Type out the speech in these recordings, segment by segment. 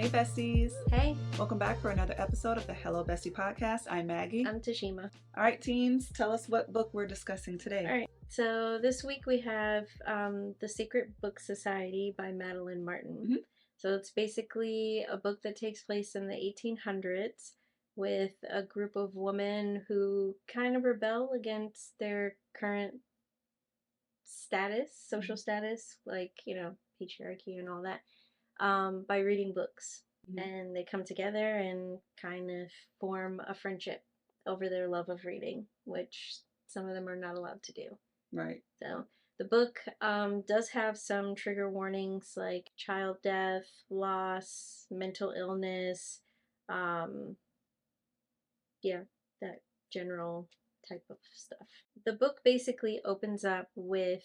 Hey besties. Hey, Welcome back for another episode of the Hello Bestie podcast. I'm Maggie. I'm Tashima. All right, teens, tell us what book we're discussing today. All right, so this week we have The Secret Book Society by Madeline Martin. Mhm. So it's basically a book that takes place in the 1800s with a group of women who kind of rebel against their current status, social status, like, patriarchy and all that, by reading books. Mhm. And they come together and kind of form a friendship over their love of reading, which some of them are not allowed to do. Right. So the book does have some trigger warnings like child death, loss, mental illness, um, yeah, that general type of stuff. The book basically opens up with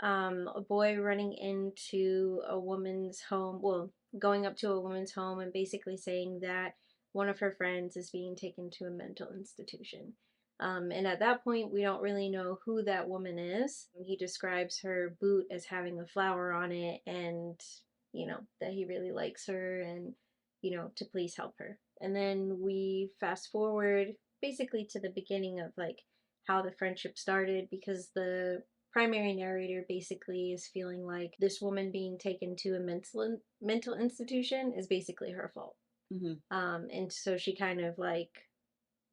a boy running into a woman's home, well, going up to a woman's home and basically saying that one of her friends is being taken to a mental institution. And at that point, we don't really know who that woman is. He describes her boot as having a flower on it and, that he really likes her and, to please help her. And then we fast forward basically to the beginning of like how the friendship started because the primary narrator basically is feeling like this woman being taken to a mental institution is basically her fault. Mm-hmm. And so she kind of like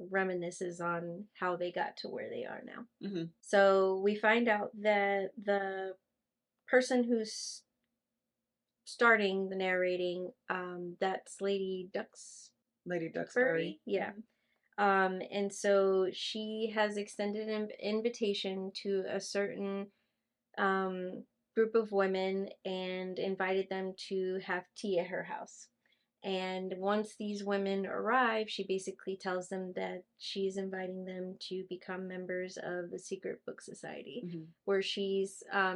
reminisces on how they got to where they are now. Mm-hmm. So we find out that the person who's starting the narrating, that's Lady Duxbury. Yeah. And so she has extended an invitation to a certain group of women and invited them to have tea at her house. And once these women arrive, she basically tells them that she's inviting them to become members of the Secret Book Society, Mm-hmm. where she's a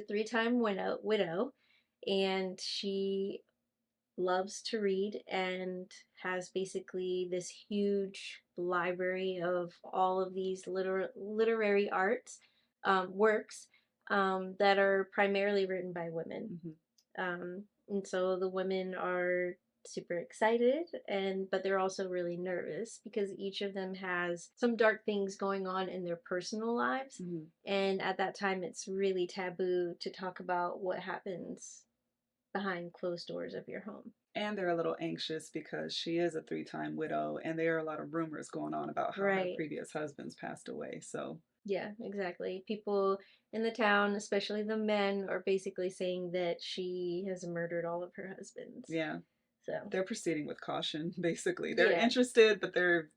3-time widow, and she loves to read and has basically this huge library of all of these literary arts works that are primarily written by women. Mm-hmm. And so the women are super excited but they're also really nervous because each of them has some dark things going on in their personal lives. Mm-hmm. And at that time it's really taboo to talk about what happens behind closed doors of your home. And they're a little anxious because she is a 3-time widow, and there are a lot of rumors going on about how her previous husbands passed away. So yeah, exactly. People in the town, especially the men, are basically saying that she has murdered all of her husbands. yeah, so they're proceeding with caution. Basically, they're interested, but they're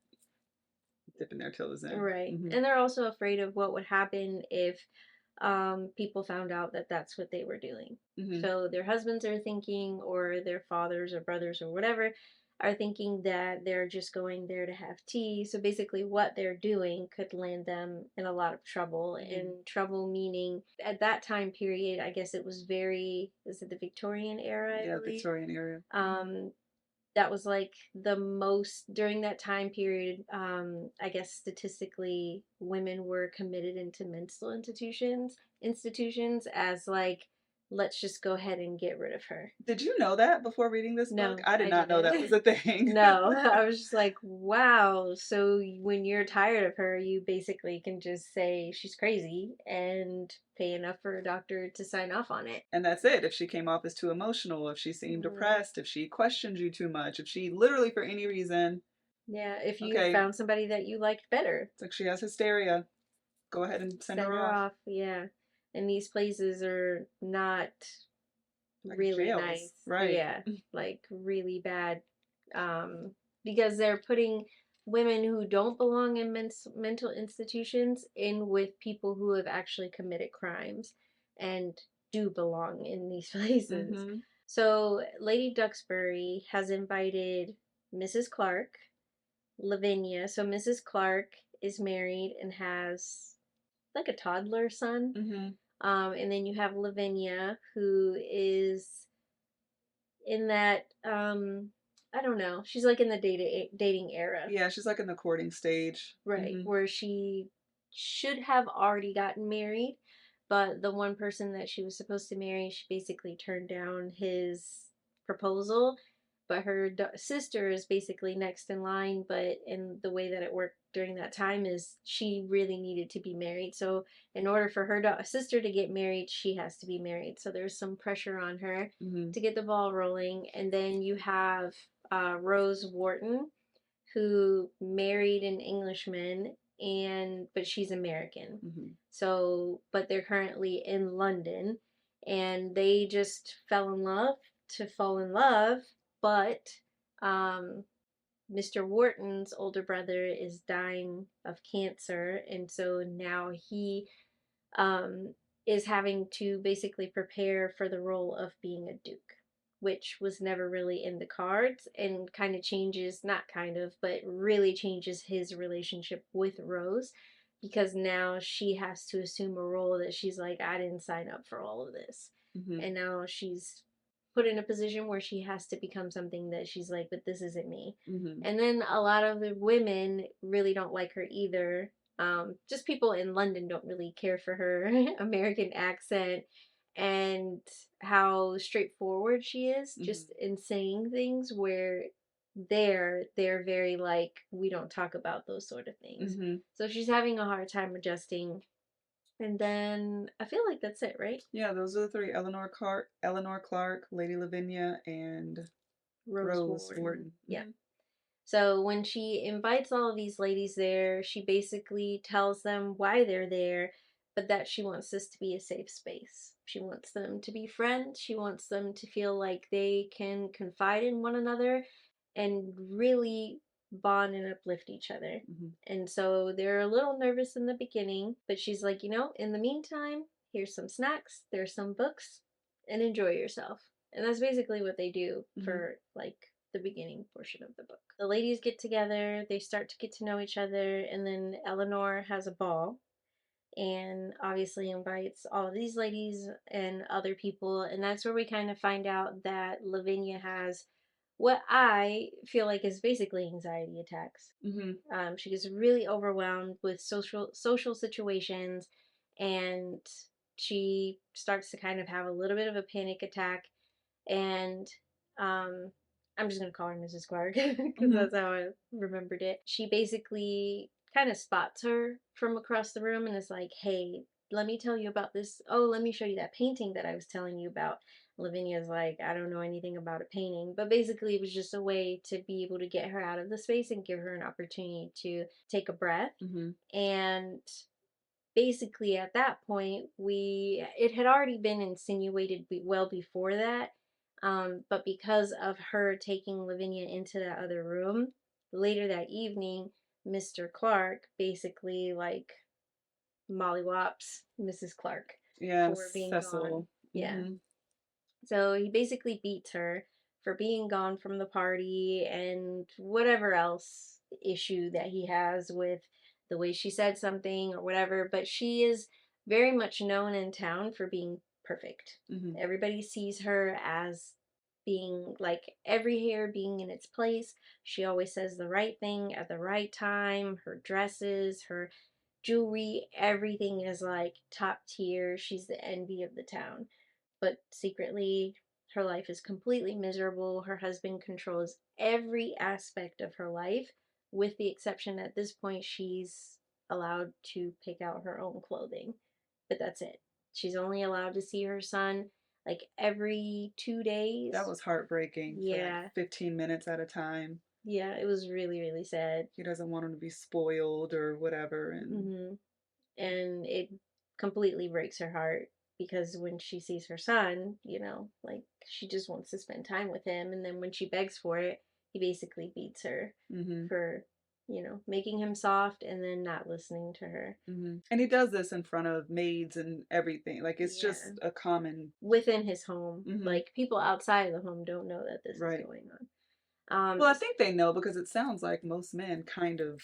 dipping their toes in. Right. Mm-hmm. And they're also afraid of what would happen if people found out that that's what they were doing. Mm-hmm. So their husbands are thinking, or their fathers or brothers or whatever, are thinking that they're just going there to have tea. So basically, what they're doing could land them in a lot of trouble. Mm-hmm. And trouble meaning, at that time period, I guess it was is it the Victorian era? Yeah, Victorian era. That was like the most during that time period. I guess statistically women were committed into mental institutions as like, let's just go ahead and get rid of her. Did you know that before reading this book? I did not know that was a thing. No, I was just like, wow. So when you're tired of her, you basically can just say she's crazy and pay enough for a doctor to sign off on it. And that's it. If she came off as too emotional, if she seemed depressed, if she questioned you too much, if she literally for any reason. Yeah, if you found somebody that you liked better. It's like she has hysteria. Go ahead and send her off. Yeah. And these places are not like really jails. nice. Right. Yeah, like really bad. Because they're putting women who don't belong in mental institutions in with people who have actually committed crimes and do belong in these places. Mm-hmm. So Lady Duxbury has invited Mrs. Clark, Lavinia. So Mrs. Clark is married and has like a toddler son. Mm-hmm. And then you have Lavinia, who is in that, I don't know, she's like in the dating era. Yeah, she's like in the courting stage. Right, mm-hmm. Where she should have already gotten married, but the one person that she was supposed to marry, she basically turned down his proposal but her sister is basically next in line. But in the way that it worked during that time is she really needed to be married. So in order for her sister to get married, she has to be married. So there's some pressure on her Mm-hmm. to get the ball rolling. And then you have Rose Wharton, who married an Englishman, and but she's American. Mm-hmm. So, but they're currently in London, and they just fell in love to fall in love, but um Mr. Wharton's older brother is dying of cancer, and so now he um, is having to basically prepare for the role of being a duke, which was never really in the cards, and kind of changes, not kind of, but really changes his relationship with Rose, because now she has to assume a role that she's like, I didn't sign up for all of this. Mm-hmm. And now she's put in a position where she has to become something that she's like, but this isn't me. Mm-hmm. And then a lot of the women really don't like her either. Just people in London don't really care for her American accent and how straightforward she is, just Mm-hmm. in saying things, where they're very like, we don't talk about those sort of things. Mm-hmm. So she's having a hard time adjusting. And then I feel like that's it, right? Yeah, those are the three: Eleanor Clark, Lady Lavinia, and Rose Rose Wharton. Wharton. Yeah. Mm-hmm. So when she invites all of these ladies there, she basically tells them why they're there, but that she wants this to be a safe space. She wants them to be friends. She wants them to feel like they can confide in one another and really bond and uplift each other. Mm-hmm. And so they're a little nervous in the beginning, but she's like, in the meantime, here's some snacks, there's some books, and enjoy yourself. And that's basically what they do Mm-hmm. for like the beginning portion of the book. The ladies get together, they start to get to know each other, and then Eleanor has a ball and obviously invites all of these ladies and other people. And that's where we kind of find out that Lavinia has what I feel like is basically anxiety attacks. Mm-hmm. She gets really overwhelmed with social situations, and she starts to kind of have a little bit of a panic attack. And um, I'm just gonna call her Mrs. Clark because Mm-hmm. that's how I remembered it. She basically kind of spots her from across the room and is like, "Hey, let me tell you about this. Oh, let me show you that painting that I was telling you about." Lavinia's like, "I don't know anything about a painting," but basically it was just a way to be able to get her out of the space and give her an opportunity to take a breath. Mm-hmm. And basically at that point, it had already been insinuated well before that, but because of her taking Lavinia into that other room later that evening, Mr. Clark basically like mollywops Mrs. Clark Yeah, for being gone. Cecil. Yeah. Mm-hmm. So he basically beats her for being gone from the party and whatever else issue that he has with the way she said something or whatever. But she is very much known in town for being perfect. Mm-hmm. Everybody sees her as being like every hair being in its place. She always says the right thing at the right time. Her dresses, her jewelry, everything is like top tier. She's the envy of the town, but secretly her life is completely miserable. Her husband controls every aspect of her life, with the exception at this point she's allowed to pick out her own clothing. But that's it. She's only allowed to see her son like every 2 days. That was heartbreaking for like Yeah. 15 minutes at a time. Yeah, it was really, really sad. He doesn't want him to be spoiled or whatever. And Hmm. And it completely breaks her heart because when she sees her son, like she just wants to spend time with him, and then when she begs for it, he basically beats her mm-hmm. for, making him soft and then not listening to her. Mm-hmm. And he does this in front of maids and everything. Like it's Yeah. just a common. Within his home. Mm-hmm. Like people outside of the home don't know that this is Right. going on. Well, I think they know because it sounds like most men kind of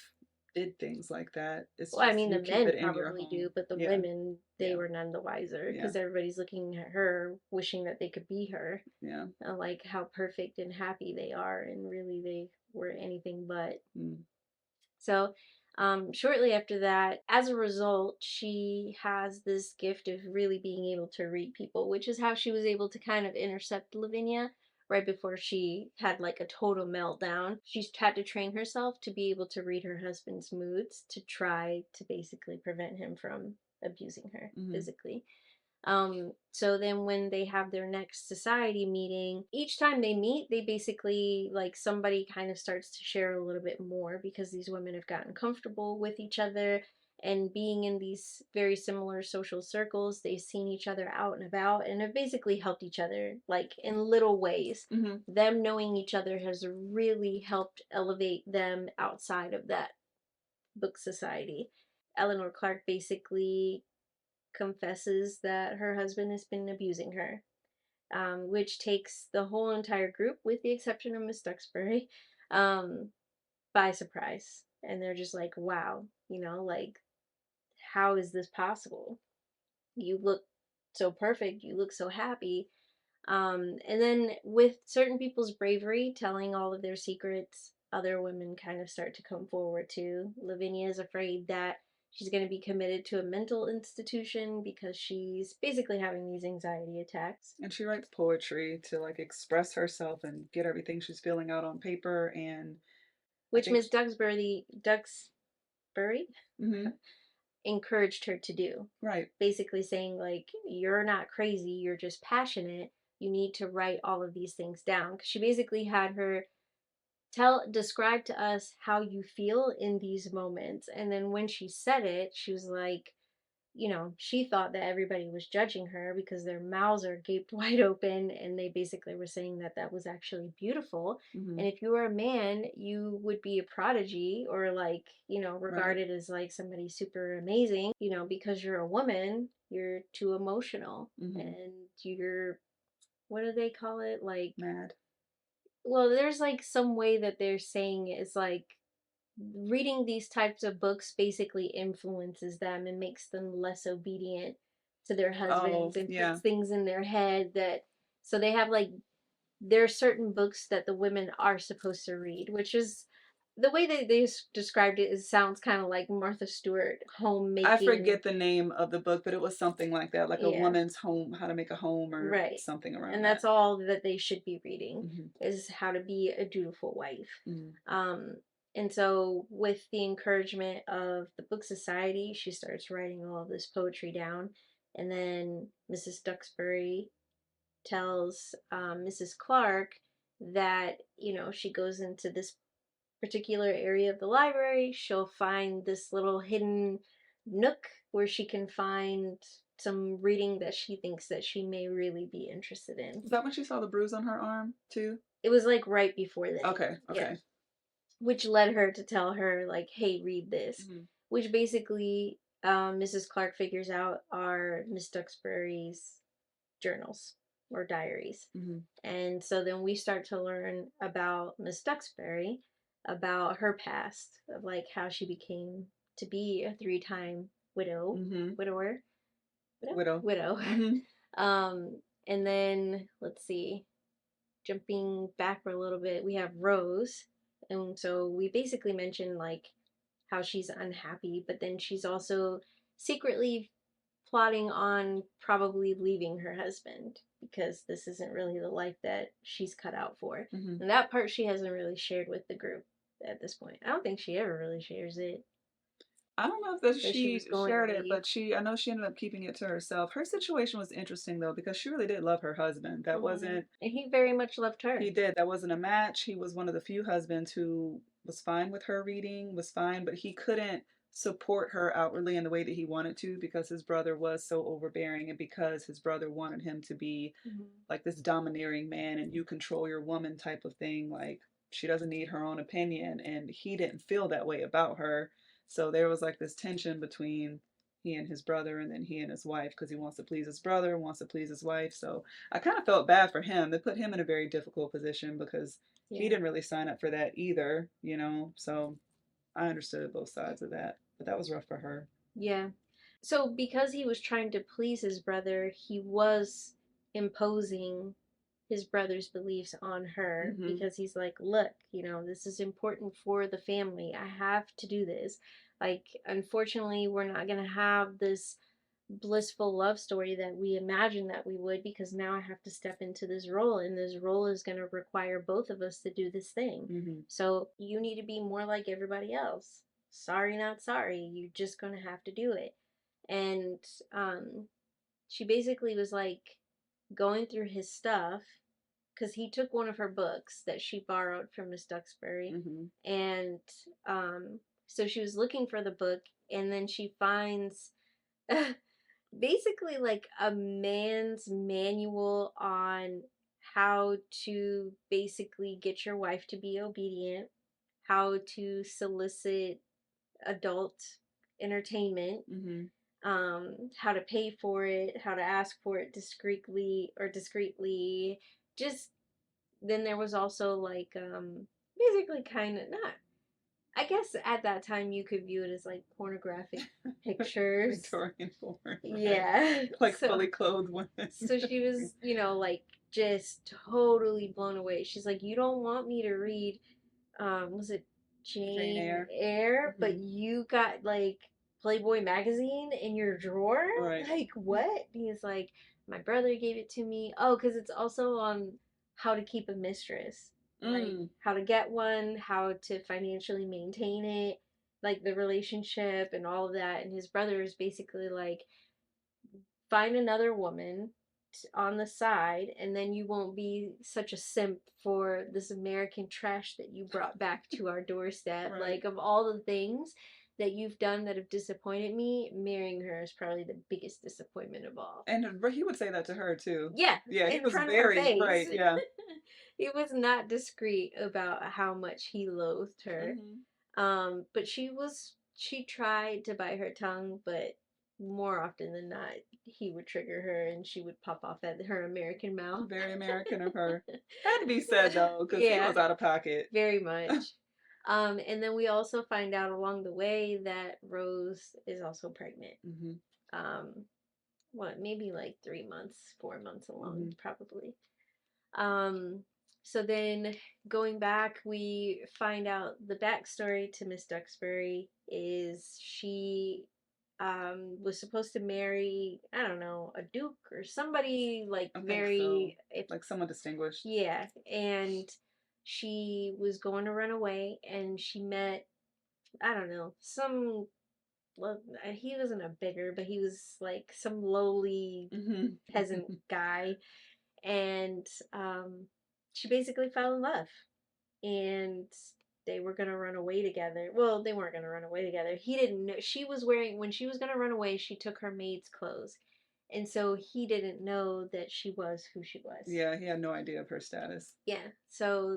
did things like that. It's Well, I just mean, you the keep it men in your probably home. do, but the Yeah. women, they Yeah. were none the wiser Yeah. because everybody's looking at her, wishing that they could be her. Yeah. Like how perfect and happy they are, and really they were anything but. Mm. So, shortly after that, as a result, she has this gift of really being able to read people, which is how she was able to kind of intercept Lavinia right before she had like a total meltdown. She's had to train herself to be able to read her husband's moods to try to basically prevent him from abusing her Hmm. physically. So then when they have their next society meeting, each time they meet, they basically like somebody kind of starts to share a little bit more because these women have gotten comfortable with each other and being in these very similar social circles, they've seen each other out and about and have basically helped each other like in little ways. Hmm. Them knowing each other has really helped elevate them outside of that book society. Eleanor Clark basically confesses that her husband has been abusing her, which takes the whole entire group, with the exception of Miss Duxbury, um, by surprise. And they're just like, wow, like, how is this possible? You look so perfect. You look so happy. And then with certain people's bravery telling all of their secrets, other women kind of start to come forward too. Lavinia is afraid that she's going to be committed to a mental institution because she's basically having these anxiety attacks. And she writes poetry to like express herself and get everything she's feeling out on paper. And I Which think, Miss Duxbury hmm, encouraged her to do. right. Basically saying like, you're not crazy, you're just passionate. You need to write all of these things down. Because she basically had her describe to us how you feel in these moments. And then when she said it, she was like, she thought that everybody was judging her because their mouths are gaped wide open and they basically were saying that that was actually beautiful. Hmm. And if you were a man, you would be a prodigy or like, Right. regarded as like somebody super amazing, because you're a woman, you're too emotional Hmm. and you're, what do they call it? Like, Mad. well, there's like some way that they're saying it's like reading these types of books basically influences them and makes them less obedient to their Oh, husbands and yeah. puts things in their head that so they have like there are certain books that the women are supposed to read, which is the way that they described it is sounds kind of like Martha Stewart I homemaking. forget the name of the book, but it was something like that, like a Yeah, woman's home, how to make a home or right. something around And that. that's all that they should be reading Hmm. is how to be a dutiful wife. Hmm. Um, and so, with the encouragement of the Book Society, she starts writing all of this poetry down. And then Mrs. Duxbury tells Mrs. Clark that, she goes into this particular area of the library, she'll find this little hidden nook where she can find some reading that she thinks that she may really be interested in. Is that when she saw the bruise on her arm too? It was like right before then. Okay, Yeah. okay. Which led her to tell her like, "Hey, read this," Hmm. which basically Mrs. Clark figures out are Miss Duxbury's journals or diaries. Hmm. And so then we start to learn about Miss Duxbury, about her past, of like how she became to be a three-time Hmm. widower, Widow. widow. Hmm. And then let's see, jumping back for a little bit, we have Rose. And so we basically mentioned like how she's unhappy, but then she's also secretly plotting on probably leaving her husband because this isn't really the life that she's cut out for. Hmm. And that part she hasn't really shared with the group at this point. I don't think she ever really shares it, I don't know if that that she she was going to shared it, leave. but I know she ended up keeping it to herself. Her situation was interesting though, because she really did love her husband. That wasn't, And he very much loved he her. did, that wasn't a match. He was one of the few husbands who was fine with her reading, was fine, but he couldn't support her outwardly in the way that he wanted to because his brother was so overbearing and because his brother wanted him to be Mm-hmm. like this domineering man and you control your woman type of thing. Like she doesn't need her own opinion. And he didn't feel that way about her. So there was like this tension between he and his brother and then he and his wife because he wants to please his brother, wants to please his wife. So I kind of felt bad for him. They put him in a very difficult position because he Yeah. didn't really sign up for that either, you know? So I understood both sides of that. But that was rough for her. Yeah. So because he was trying to please his brother, he was imposing his brother's beliefs on her Hmm. because he's like, look, this is important for the family. I have to do this. Like, unfortunately, we're not going to have this blissful love story that we imagined that we would, because now I have to step into this role, and this role is going to require both of us to do this thing. Mm-hmm. So you need to be more like everybody else. Sorry, not sorry. You're just going to have to do it. And um, she basically was like going through his stuff because he took one of her books that she borrowed from Miss Duxbury, Mm-hmm. and um, so she was looking for the book, and then she finds basically like a man's manual on how to basically get your wife to be obedient, how to solicit adult entertainment, Mm-hmm. how to pay for it, how to ask for it discreetly. Just then there was also like basically kind of not. I guess at that time you could view it as like pornographic pictures. Victorian porn, right? Yeah. Like So fully clothed women. so she was, like just totally blown away. She's like, "You don't want me to read was it Jane Jane Eyre. Eyre, but Mm-hmm. you got like Playboy magazine in your drawer? Right. Like what?" He's like, "My brother gave it to me." Oh, because it's also on how to keep a mistress, like Mm. how to get one, how to financially maintain it, like the relationship and all of that. And his brother is basically like, find another woman on the side, and then you won't be such a simp for this American trash that you brought back to our doorstep. Right. Like, of all the things that you've done that have disappointed me, marrying her is probably the biggest disappointment of all. And he would say that to her too. Yeah, Yeah, he in was front of her very face. right. Yeah. He was not discreet about how much he loathed her. Mm-hmm. But she tried to bite her tongue, but more often than not, he would trigger her and she would pop off at her American mouth. Very American of her. Had to be said though, because he Yeah, was out of pocket. very much. And then we also find out along the way that Rose is also pregnant. Mm-hmm. Um, what, maybe like 3 months, 4 months along, Mm-hmm. probably. Um, so then going back, we find out the backstory to Miss Duxbury is she was supposed to marry, I don't know, a duke or somebody like I think so. very, if, Like someone distinguished. yeah, and she was going to run away, and she met, I don't know, some, well, he wasn't a beggar, but he was like some lowly Mm-hmm. peasant guy, and she basically fell in love, and they were gonna run away together. Well, they weren't gonna run away together. He didn't know she was wearing, when she was gonna run away, she took her maid's clothes, and so he didn't know that she was who she was. Yeah, he had no idea of her status. Yeah, so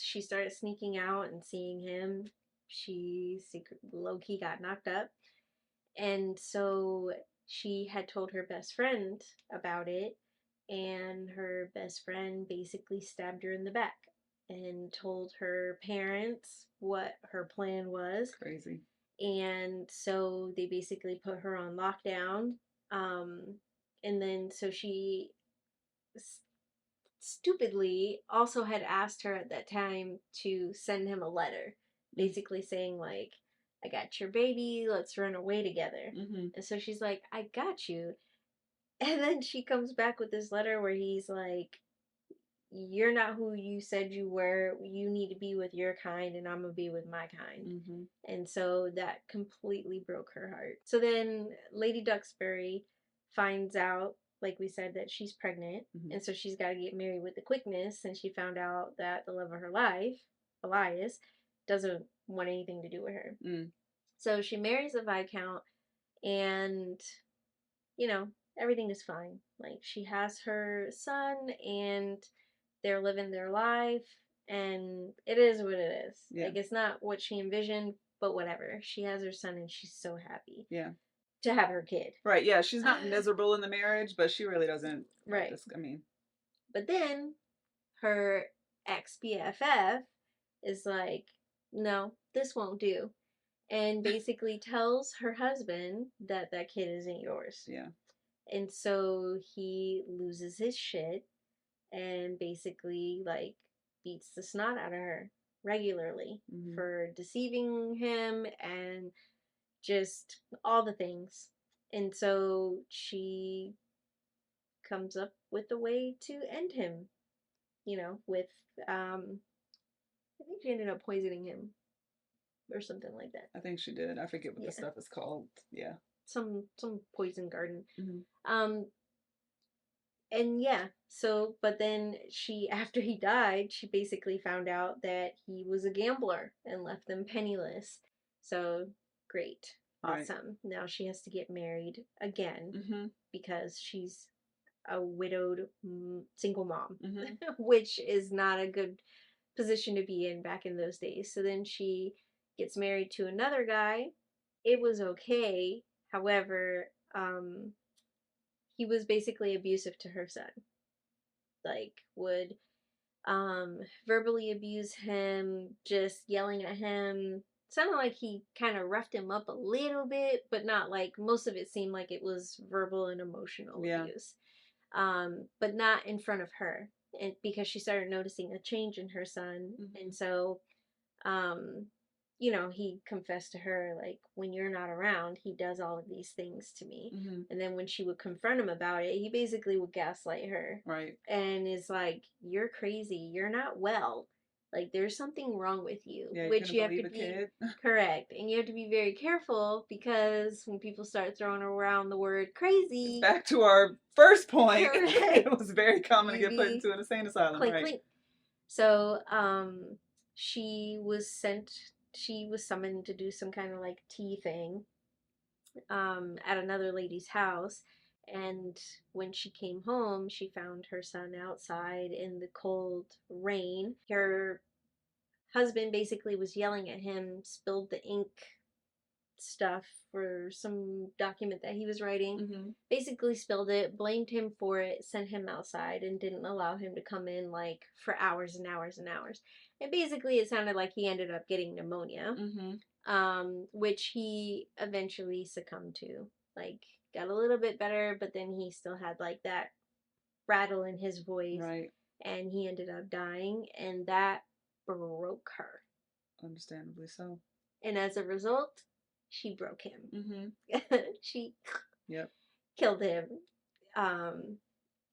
she started sneaking out and seeing him. She secret low key got knocked up, and so she had told her best friend about it, and her best friend basically stabbed her in the back and told her parents what her plan was. Crazy. And so they basically put her on lockdown. Um, and then so she stupidly also had asked her at that time to send him a letter, basically saying, like, "I got your baby, let's run away together." Mm-hmm. And so she's like, "I got you." And then she comes back with this letter where he's like, "You're not who you said you were. You need to be with your kind, and I'm gonna be with my kind." Mm-hmm. And so that completely broke her heart. So then Lady Duxbury finds out, like we said, that she's pregnant, Mm-hmm. and so she's got to get married with the quickness. And she found out that the love of her life, Elias, doesn't want anything to do with her. Mm. So she marries the Viscount, and you know, everything is fine. Like, she has her son, and they're living their life, and it is what it is. Yeah. Like, it's not what she envisioned, but whatever. She has her son, and she's so happy Yeah. to have her kid. Right. Yeah. She's not miserable in the marriage, but she really doesn't. Right. I mean. But then her ex BFF is like, "No, this won't do," and basically tells her husband that that kid isn't yours. Yeah. And so he loses his shit and basically like beats the snot out of her regularly Mm-hmm. for deceiving him and just all the things. And so she comes up with a way to end him, with I think she ended up poisoning him or something like that. I think she did. I forget what the Yeah. stuff is called. Yeah. Some poison garden. Hmm. Um and yeah, so but then she after he died, she basically found out that he was a gambler and left them penniless. So great. Right. Awesome. Now she has to get married again Hmm. because she's a widowed single mom, Hmm. which is not a good position to be in back in those days. So then she gets married to another guy. It was okay. However, he was basically abusive to her son. Like would verbally abuse him, just yelling at him. Sounded like he kind of roughed him up a little bit, but not like most of it seemed like it was verbal and emotional Yeah. abuse. But not in front of her. And because she started noticing a change in her son. And Hmm. so um he confessed to her like when you're not around he does all of these things to me, Hmm. and then when she would confront him about it he basically would gaslight her Right. and is like you're crazy, you're not well, like there's something wrong with you, Yeah, you're which gonna you have believe to a be kid. correct, and you have to be very careful because when people start throwing around the word crazy, Back to our first point, correct, it was very common to you get put be into an insane asylum, clink right? clink. So, she was sent, she was summoned to do some kind of like tea thing, at another lady's house. And when she came home, she found her son outside in the cold rain. Her husband basically was yelling at him, spilled the ink stuff for some document that he was writing. Hmm. Basically spilled it, blamed him for it, sent him outside, and didn't allow him to come in like for hours and hours and hours. And basically, it sounded like he ended up getting pneumonia, Hmm. which he eventually succumbed to. Like, got a little bit better, but then he still had like that rattle in his voice, Right. and he ended up dying, and that broke her. Understandably so. And as a result, she broke him. Hmm. She Yep. killed him. Um,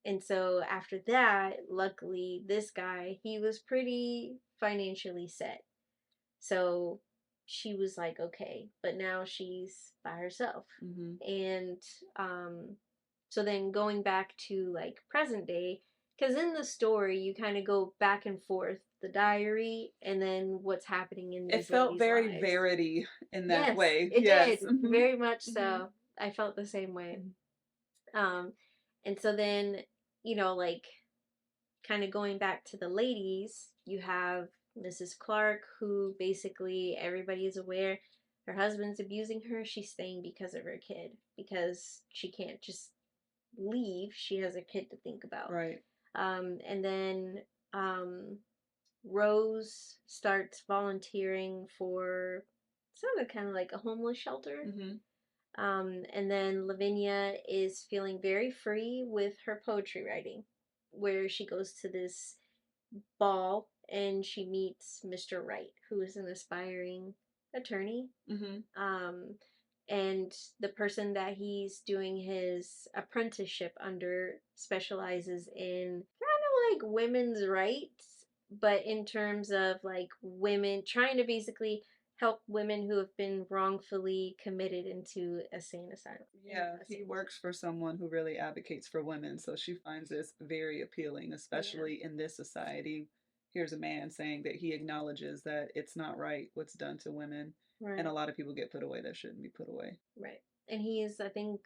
and so after that, luckily, this guy, he was pretty financially set. So she was like, okay, but now she's by herself. Hmm. And so then going back to like present day, because in the story, you kind of go back and forth the diary and then what's happening in It these felt ladies' very lives. Verity in that Yes, way. it Yes. did. Hmm. Very much Hmm. so. I felt the same way. Um, and so then, like kind of going back to the ladies, you have Mrs. Clark, who basically everybody is aware her husband's abusing her. She's staying because of her kid, because she can't just leave. She has a kid to think about. Right. And then um, Rose starts volunteering for sounded kind of like a homeless shelter. Hmm. And then Lavinia is feeling very free with her poetry writing, where she goes to this ball and she meets Mr. Wright, who is an aspiring attorney. Hmm. Um, and the person that he's doing his apprenticeship under specializes in kind of like women's rights, but in terms of like women trying to basically help women who have been wrongfully committed into a sane asylum. Yeah, he works for someone who really advocates for women, so she finds this very appealing, Yeah, especially in this society. Here's a man saying that he acknowledges that it's not right what's done to women, and right, a lot of people get put away that shouldn't be put away. right. And he's, I think,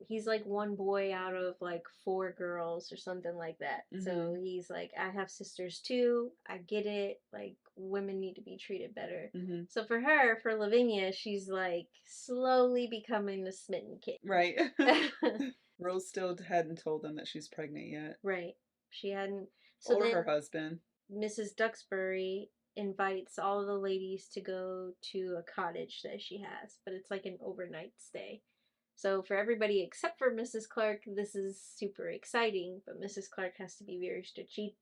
he's like one boy out of like four girls or something like that. So Hmm. he's like, I have sisters too. I get it. Like women need to be treated better. Hmm. So for her, for Lavinia, she's like slowly becoming the smitten Right. kitten. Rose still hadn't told them that she's pregnant yet, Right. She hadn't. So or her then husband. Mrs. Duxbury invites all the ladies to go to a cottage that she has, but it's like an overnight stay. So for everybody except for Mrs. Clark, this is super exciting, but Mrs. Clark has to be very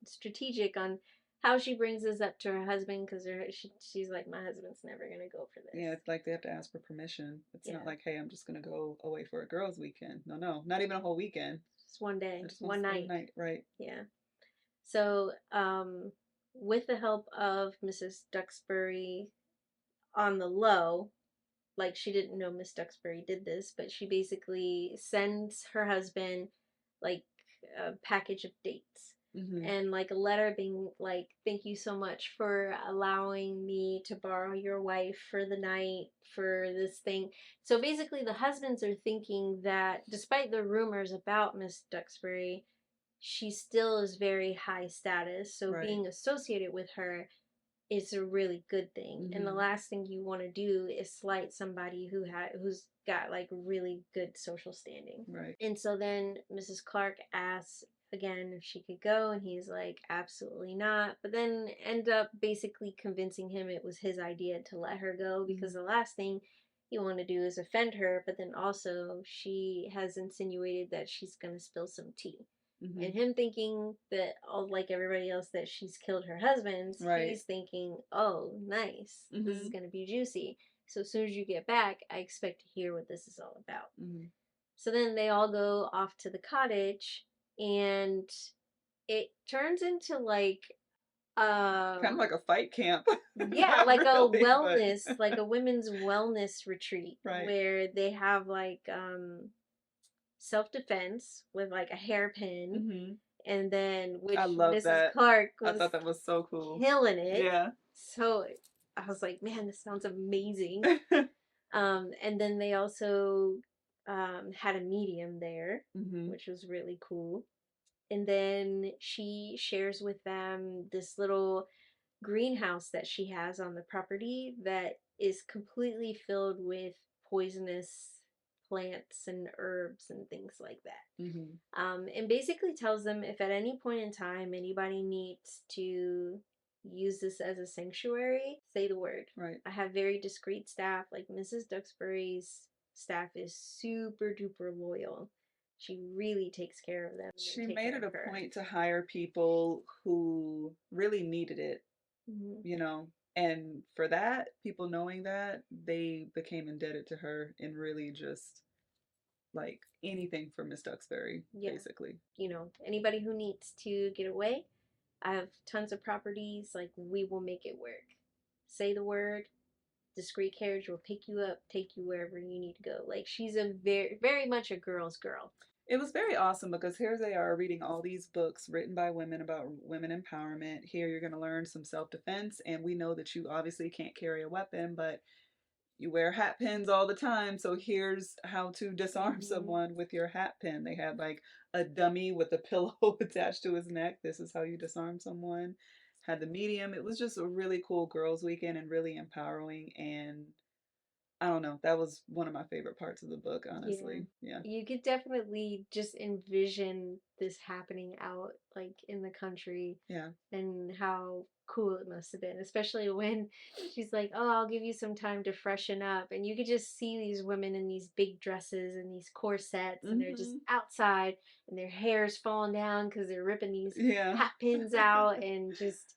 strategic on how she brings this up to her husband because she's like, my husband's never gonna go for this. Yeah, it's like they have to ask for permission. It's not Yeah, like, hey, I'm just gonna go away for a girls' weekend. No, no, not even a whole weekend. just one day, I just want to one spend the night. night, right? Yeah. So, with the help of Mrs. Duxbury on the low, like she didn't know Miss Duxbury did this, but she basically sends her husband like a package of dates Mm-hmm. and like a letter being like, thank you so much for allowing me to borrow your wife for the night for this thing. So basically the husbands are thinking that despite the rumors about Miss Duxbury, she still is very high status, so Right. being associated with her is a really good thing. And the Mm-hmm. last thing you want to do is slight somebody who's got like really good social standing. Right. And so then Mrs. Clark asks again if she could go, and he's like, absolutely not. But then end up basically convincing him it was his idea to let her go Mm-hmm. because the last thing you want to do is offend her, but then also she has insinuated that she's going to spill some tea. Mm-hmm. And him thinking that, all like everybody else, that she's killed her husband, Right. he's thinking, oh, nice, this is Mm-hmm. going to be juicy. So as soon as you get back, I expect to hear what this is all about. Mm-hmm. So then they all go off to the cottage, and it turns into like, Kind of like a fight camp. yeah, Not like a really, but wellness, like a women's wellness retreat right. where they have like self defense with like a hairpin, Mm-hmm. and then I which love Mrs. that. Clark I was thought that was so cool. killing it. Yeah. So I was like, man, this sounds amazing. And then they also had a medium there, Mm-hmm. which was really cool. And then she shares with them this little greenhouse that she has on the property that is completely filled with poisonous plants and herbs and things like that. Mm-hmm. And basically tells them if at any point in time anybody needs to use this as a sanctuary, say the word. Right. I have very discreet staff. Like Mrs. Duxbury's staff is super duper loyal. She really takes care of them and She they take made care it of a her. point to hire people who really needed it, Mm-hmm. you know. And for that, people knowing that, they became indebted to her and really just like anything for Miss Duxbury, Yeah. basically. You know, anybody who needs to get away, I have tons of properties. Like, we will make it work. Say the word, discreet carriage will pick you up, take you wherever you need to go. Like, she's a very much a girl's girl. It was very awesome because here they are reading all these books written by women about women empowerment. Here you're going to learn some self defense, and we know that you obviously can't carry a weapon, but you wear hat pins all the time. So here's how to disarm Mm-hmm. someone with your hat pin. They had like a dummy with a pillow attached to his neck. This is how you disarm someone. Had the medium. It was just a really cool girls' weekend and really empowering. And I don't know. That was one of my favorite parts of the book, Yeah. honestly. Yeah. You could definitely just envision this happening out like in the country Yeah. and how cool it must have been, especially when she's like, "Oh, I'll give you some time to freshen up." And you could just see these women in these big dresses and these corsets and they're just Mm-hmm. outside and their hair's falling down cuz they're ripping these Yeah. hat pins out and just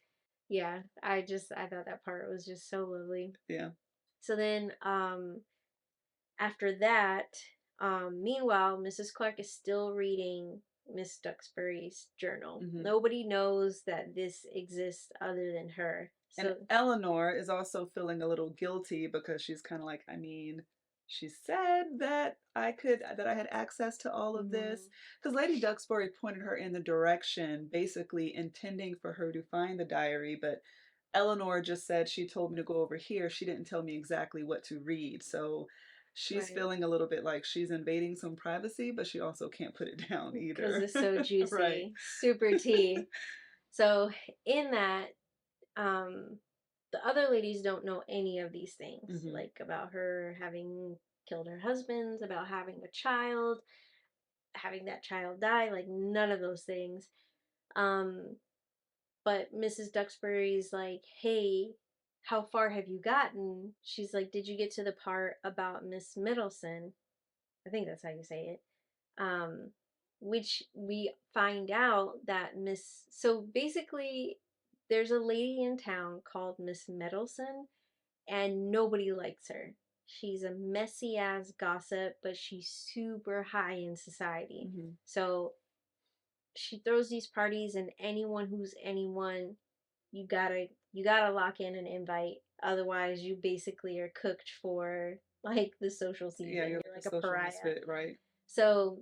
yeah, I thought that part was just so lovely. Yeah. So then after that, meanwhile, Mrs. Clark is still reading Miss Duxbury's journal. Mm-hmm. Nobody knows that this exists other than her. And So, Eleanor is also feeling a little guilty because she's kind of like, I mean, she said that I had access to all of this mhm, because Lady Duxbury pointed her in the direction, basically intending for her to find the diary, but Eleanor just said she told me to go over here. She didn't tell me exactly what to read. So she's right, feeling a little bit like she's invading some privacy, but she also can't put it down because either. it's so Right. juicy, super tea. So, in that, um, the other ladies don't know any of these things, Hmm. like about her having killed her husband, about having a child, having that child die, like none of those things. Um, But Mrs. Duxbury's like, hey, how far have you gotten? She's like, did you get to the part about Miss Middleton? I think that's how you say it. Which we find out that so basically there's a lady in town called Miss Meddleson, and nobody likes her. She's a messy ass gossip, but she's super high in society. Mm-hmm. So she throws these parties, and anyone who's anyone, you gotta lock in an invite. Otherwise, you basically are cooked for like the social Yeah, season. you're You're like like a a social pariah. misfit, right? So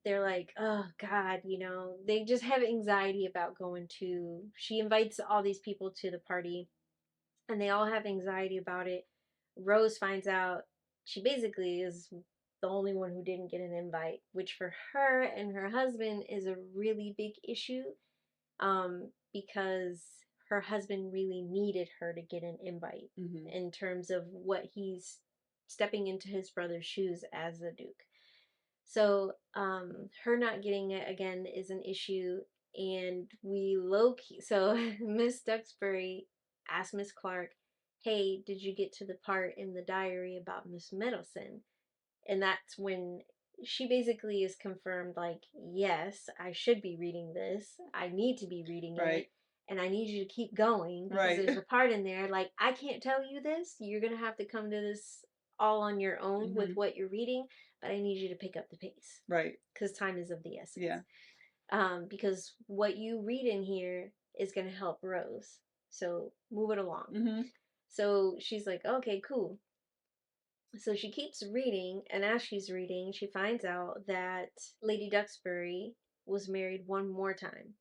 they're like, oh God, they just have anxiety about going to. She invites all these people to the party, and they all have anxiety about it. Rose finds out she basically is the only one who didn't get an invite, which for her and her husband is a really big issue, because her husband really needed her to get an invite Mm-hmm. in terms of what he's stepping into his brother's shoes as the Duke. So, her not getting it again is an issue, and we low key. So, Miss Duxbury asked Miss Clark, "Hey, did you get to the part in the diary about Miss Middleton?" And that's when she basically is confirmed, like, yes, I should be reading this. I need to be reading Right. it. And I need you to keep going because Right. there's a part in there, like, I can't tell you this. You're going to have to come to this all on your own with Mm-hmm. what you're reading, but I need you to pick up the pace Right. because time is of the essence. Yeah. Because what you read in here is going to help Rose. So move it along. Mm-hmm. So she's like, okay, cool. So she keeps reading, and as she's reading, she finds out that Lady Duxbury was married one more time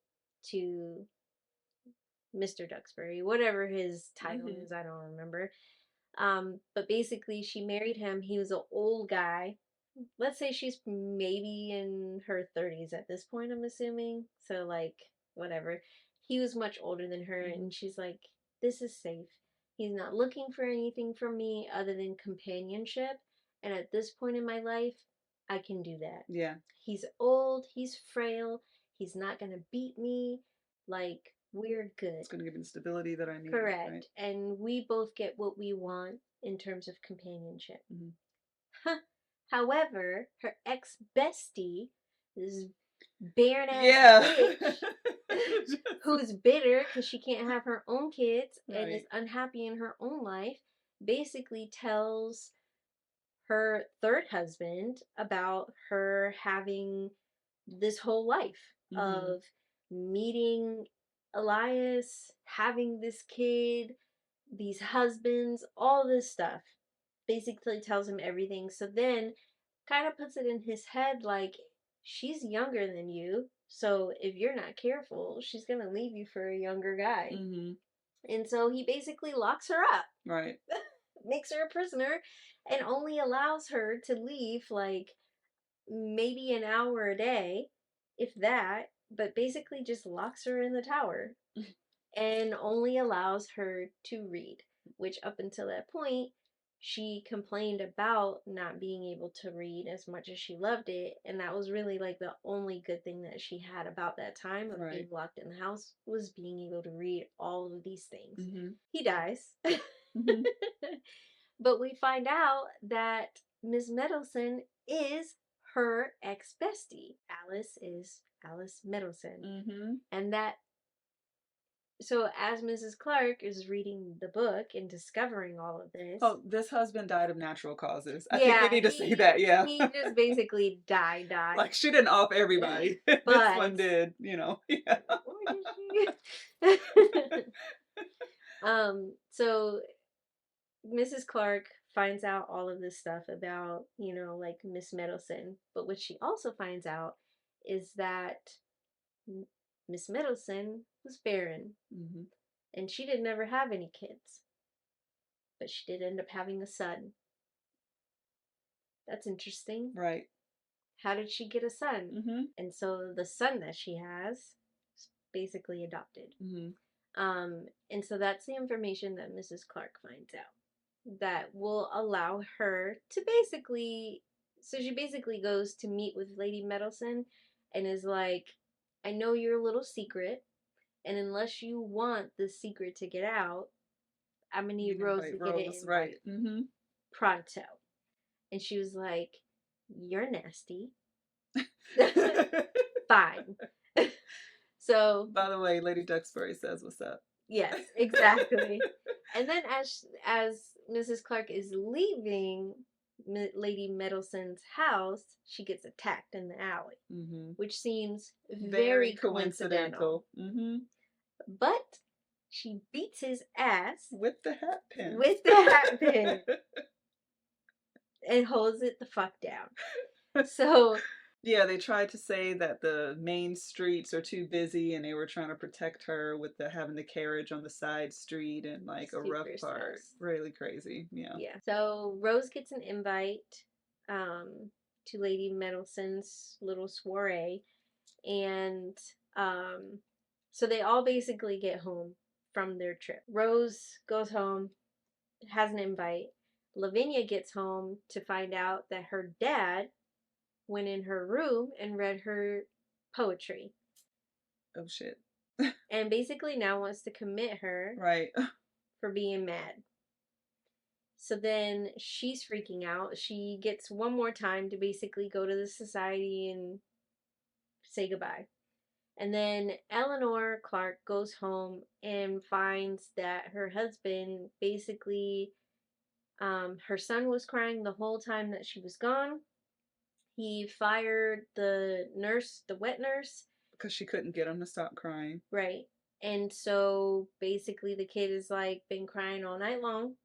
to Mr. Duxbury, whatever his title Mm-hmm. is, I don't remember. But basically, she married him. He was an old guy. Let's say she's maybe in her 30s at this point, I'm assuming. So, like, whatever. He was much older than her, Mm-hmm. and she's like, this is safe. He's not looking for anything from me other than companionship. And at this point in my life, I can do that. Yeah. He's old, he's frail, he's not going to beat me. Like, we're good. It's going to give me the stability that I need, right? Correct. And we both get what we want in terms of companionship. Mm-hmm. However, her ex bestie, this barren ass Yeah. bitch, who's bitter because she can't have her own kids and is Right. unhappy in her own life, basically tells her third husband about her having this whole life Mm-hmm. of meeting Elias, having this kid, these husbands, all this stuff. Basically tells him everything. So then kind of puts it in his head like, she's younger than you. So if you're not careful, she's going to leave you for a younger guy. Mm-hmm. And so he basically locks her up, Right. makes her a prisoner, and only allows her to leave like maybe an hour a day, if that, but basically just locks her in the tower and only allows her to read, which up until that point, she complained about not being able to read as much as she loved it. And that was really like the only good thing that she had about that time of being Right. locked in the house was being able to read all of these things. Mm-hmm. He dies. Mm-hmm. But we find out that Miss Middleton is her ex bestie. Alice is Alice Middleton. Mm-hmm. And that, so as Mrs. Clark is reading the book and discovering all of this, Oh, this husband died of natural causes. I think we yeah, need to say that, yeah. he just basically died. Like she didn't off everybody. This But one did, you know. Yeah. or did she? So Mrs. Clark finds out all of this stuff about, like Miss Middleton. But what she also finds out is that Miss Middleton was barren Mm-hmm. and she did never have any kids. But she did end up having a son. That's interesting. Right. How did she get a son? Mm-hmm. And so the son that she has is basically adopted. Mm-hmm. And so that's the information that Mrs. Clark finds out that will allow her to basically, so she basically goes to meet with Lady Meddleton and is like, I know your little secret, and unless you want the secret to get out, I'm gonna You need can Rose to invite get an Rose, right. invite Mm-hmm. pronto. And she was like, you're nasty. Fine. So, By the way, Lady Duxbury says what's up. yes, exactly. And then as Mrs. Clark is leaving Lady Meddleson's house, she gets attacked in the alley, Mm-hmm. which seems Very very coincidental. coincidental. Mm-hmm. But she beats his ass With the hat pins. with the hat pin and holds it the fuck down. So, Yeah, they tried to say that the main streets are too busy and they were trying to protect her with the having the carriage on the side street and like a rough super part. sus. Really crazy. Yeah. Yeah. So Rose gets an invite to Lady Meddleson's little soiree, and um, so they all basically get home from their trip. Rose goes home, has an invite. Lavinia gets home to find out that her dad went in her room and read her poetry, Oh shit. and basically now wants to commit her Right. for being mad. So then she's freaking out. She gets one more time to basically go to the society and say goodbye. And then Eleanor Clark goes home and finds that her husband basically, her son was crying the whole time that she was gone. He fired the nurse, the wet nurse. Because she couldn't get him to stop crying. Right. And so basically the kid is like been crying all night long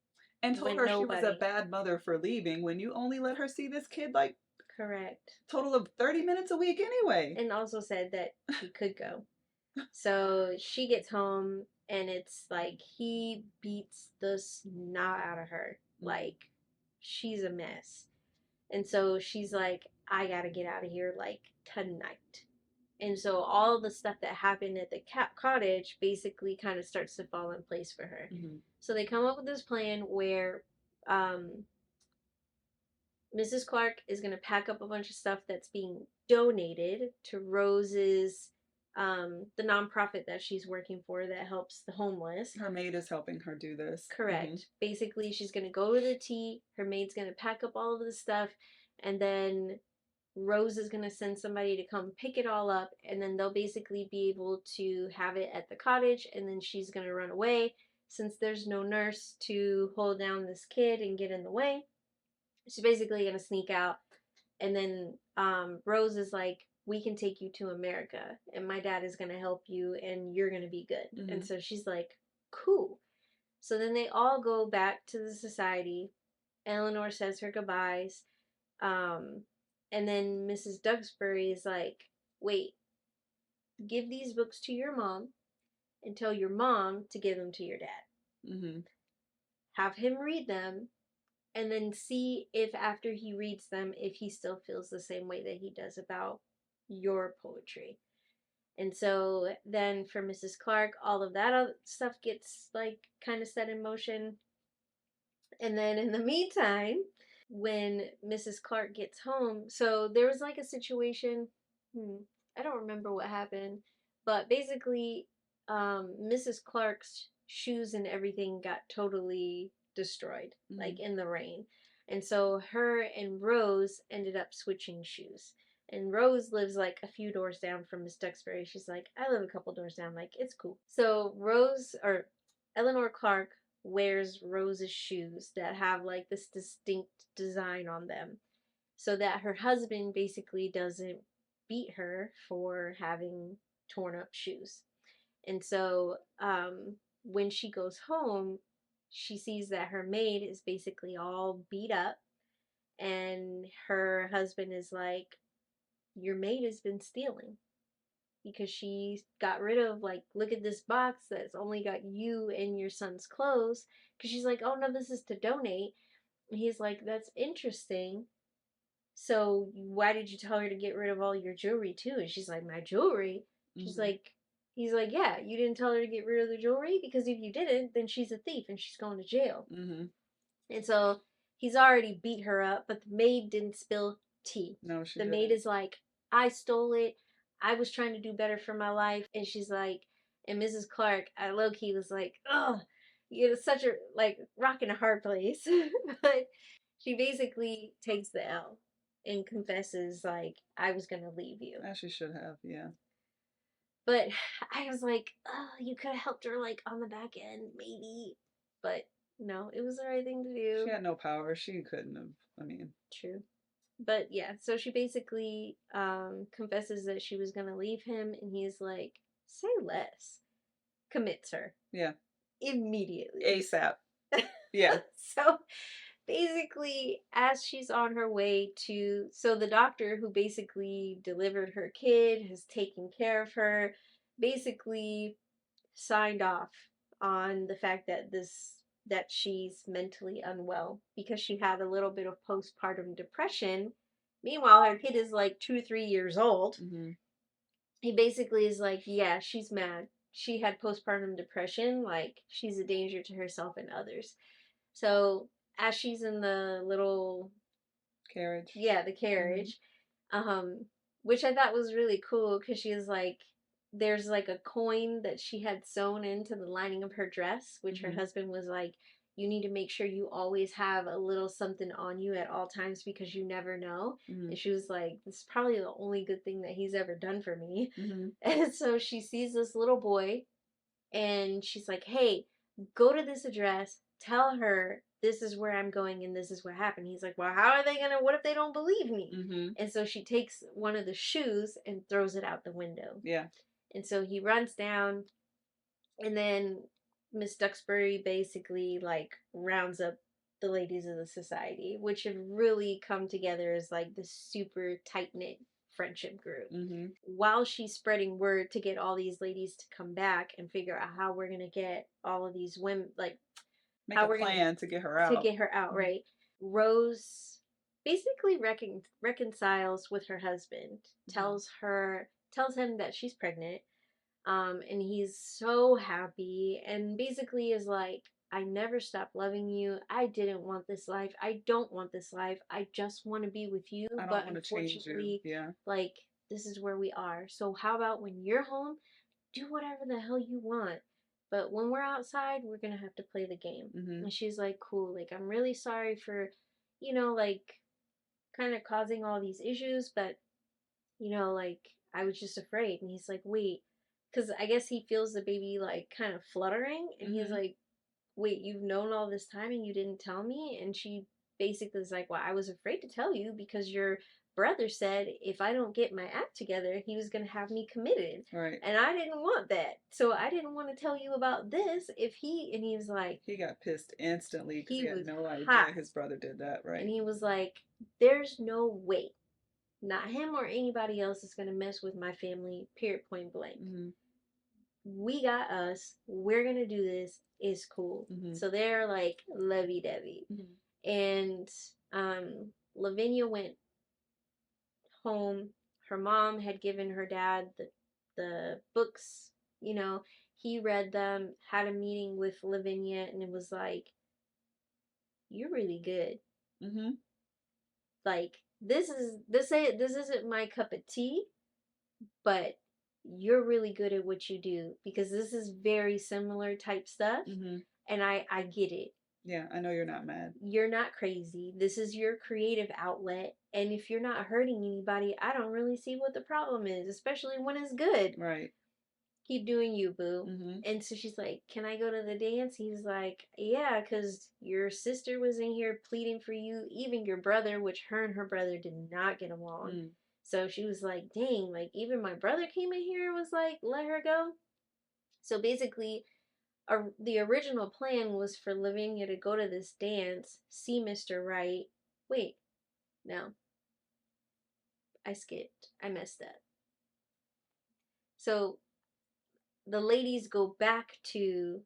And told with her she was a nobody. bad mother for leaving when you only let her see this kid like Correct. total of 30 minutes a week anyway. And also said that she could go. So she gets home and it's like he beats the snot out of her. Like she's a mess. And so she's like, I gotta get out of here like tonight. And so all the stuff that happened at the cottage basically kind of starts to fall in place for her. Mm-hmm. So they come up with this plan where Mrs. Clark is going to pack up a bunch of stuff that's being donated to Rose's, the nonprofit that she's working for that helps the homeless. Her maid is helping her do this. Correct. Mm-hmm. Basically, she's going to go to the tea. Her maid's going to pack up all of the stuff, and then Rose is going to send somebody to come pick it all up, and then they'll basically be able to have it at the cottage, and then she's going to run away since there's no nurse to hold down this kid and get in the way. She's basically gonna sneak out, and then Rose is like, "We can take you to America, and my dad is gonna help you, and you're gonna be good." Mm-hmm. And so she's like, "Cool." So then they all go back to the society. Eleanor says her goodbyes, um, and then Mrs. Duxbury is like, "Wait, give these books to your mom, and tell your mom to give them to your dad. Mm-hmm. Have him read them, and then see if after he reads them if he still feels the same way that he does about your poetry." And so then for Mrs. Clark, all of that other stuff gets like kind of set in motion. And then in the meantime, when Mrs. Clark gets home, so there was like a situation, I don't remember what happened, but basically Mrs. Clark's shoes and everything got totally destroyed, like in the rain. And so her and Rose ended up switching shoes. And Rose lives like a few doors down from Miss Duxbury. She's like, I live a couple doors down, like it's cool. So Rose, or Eleanor Clark, wears Rose's shoes that have like this distinct design on them so that her husband basically doesn't beat her for having torn up shoes. And so when she goes home, she sees that her maid is basically all beat up, and her husband is like, your maid has been stealing because she got rid of, like, look at this box that's only got you and your son's clothes, because she's like, oh no, this is to donate. And he's like, that's interesting, so why did you tell her to get rid of all your jewelry too? And she's like, my jewelry? She's like, he's like, yeah, you didn't tell her to get rid of the jewelry, because if you didn't, then she's a thief and she's going to jail. And so he's already beat her up, but the maid didn't spill tea. No, she the didn't. maid is like, I stole it. I was trying to do better for my life. And she's like, and Mrs. Clark, I low key was like, oh, you're such a, like, rock in a hard place. But she basically takes the L and confesses, like, I was going to leave you. As she should have, yeah. But I was like, oh, you could have helped her like on the back end, maybe. But no, it was the right thing to She do. had no power. She couldn't have. I mean, True. But yeah, so she basically confesses that she was gonna leave him, and he's like, say less. Commits her yeah. immediately. ASAP. Yeah. So basically, as she's on her way to, so the doctor who basically delivered her kid, has taken care of her, basically signed off on the fact that she's mentally unwell because she had a little bit of postpartum depression. Meanwhile, her kid is like 2, 3 years old. Mm-hmm. He basically is like, yeah, she's mad. She had postpartum depression. Like, she's a danger to herself and others. So, as she's in the little, Carriage. yeah, the Mm-hmm. carriage, um, which I thought was really cool because she was like, there's like a coin that she had sewn into the lining of her dress, which her Mm-hmm. husband was like, you need to make sure you always have a little something on you at all times because you never know. Mm-hmm. And she was like, this is probably the only good thing that he's ever done for me. Mm-hmm. And so she sees this little boy and she's like, hey, go to this address, tell her this is where I'm going and this is what happened. He's like, well, how are they gonna, what if they don't believe me? Mm-hmm. And so she takes one of the shoes and throws it out the window. Yeah. And so he runs down, and then Miss Duxbury basically like rounds up the ladies of the society, which have really come together as like this super tight knit friendship group. Mm-hmm. While she's spreading word to get all these ladies to come back and figure out how we're gonna get all of these women, like Make how a we're gonna plan to get her to out. get her out, Mm-hmm. right? Rose basically reconciles with her husband, tells him that she's pregnant, and he's so happy and basically is like, I never stopped loving you. I didn't want this life. I don't want this life. I just want to be with you. I don't But want to change you. unfortunately, Yeah. like, this is where we are. So, how about when you're home, do whatever the hell you want? But when we're outside, we're going to have to play the game. Mm-hmm. And she's like, cool. Like, I'm really sorry for, like, kind of causing all these issues, but like I was just afraid. And he's like, wait, because I guess he feels the baby like kind of fluttering, and he's Mm-hmm. like, wait, you've known all this time and you didn't tell me? And she basically is like, well, I was afraid to tell you because your brother said if I don't get my act together, he was going to have me committed. Right. And I didn't want that. So I didn't want to tell you about this if he, and he was like, He got pissed instantly because he he had was no hot. idea his brother did that. And Right. he was like, there's no way. Not him or anybody else is going to mess with my family, period, point blank. Mm-hmm. We got us. We're going to do this. It's cool. Mm-hmm. So they're like lovey dovey. Mm-hmm. And Lavinia went home. Her mom had given her dad the books. He read them, had a meeting with Lavinia, and it was like, you're really good. Mm-hmm. Like, this isn't my cup of tea, but you're really good at what you do because this is very similar type stuff, Mm-hmm. and I get it. Yeah, I know you're not mad. You're not crazy. This is your creative outlet, and if you're not hurting anybody, I don't really see what the problem is, especially when it's good. Right. Keep doing you, boo. Mm-hmm. And so she's like, can I go to the dance? He's like, yeah, because your sister was in here pleading for you, even your brother, which her and her brother did not get along. Mm. So she was like, dang, like even my brother came in here and was like, let her go. So basically, the original plan was for Lavinia to go to this dance, see Mr. Right. Wait, no, I skipped. I messed up. So the ladies go back to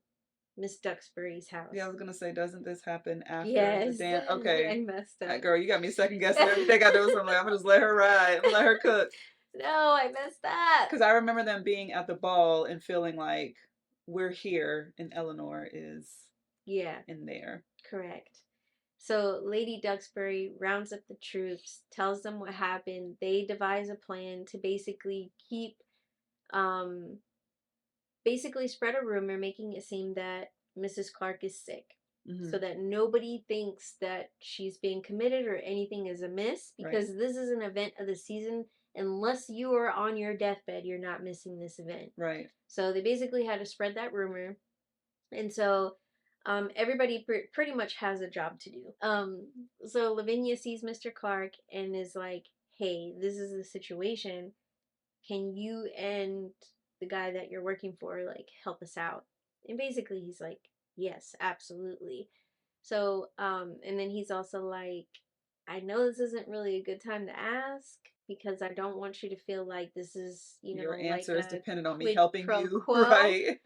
Miss Duxbury's house. Yeah, I was gonna say, doesn't this happen after the Yes, dance? Okay. I messed up. Girl, you got me second guessing everything I do. So I'm like, I'm gonna just let her ride. I'm gonna let her cook. No, I messed up. Because I remember them being at the ball and feeling like we're here and Eleanor is in there. Correct. So Lady Duxbury rounds up the troops, tells them what happened. They devise a plan to um, basically spread a rumor, making it seem that Mrs. Clark is sick. Mm-hmm. So that nobody thinks that she's being committed or anything is amiss, because this is an event of the season unless you are on your deathbed, you're not missing this event. Right. So they basically had to spread that rumor. And so everybody pretty much has a job to do. So Lavinia sees Mr. Clark and is like, hey, this is the situation. Can you and the guy that you're working for, like, help us out? And basically he's like, yes, absolutely. So, and then he's also like, I know this isn't really a good time to ask because I don't want you to feel like this is, Your like answer is a dependent on me quid helping pro you. quo, Right.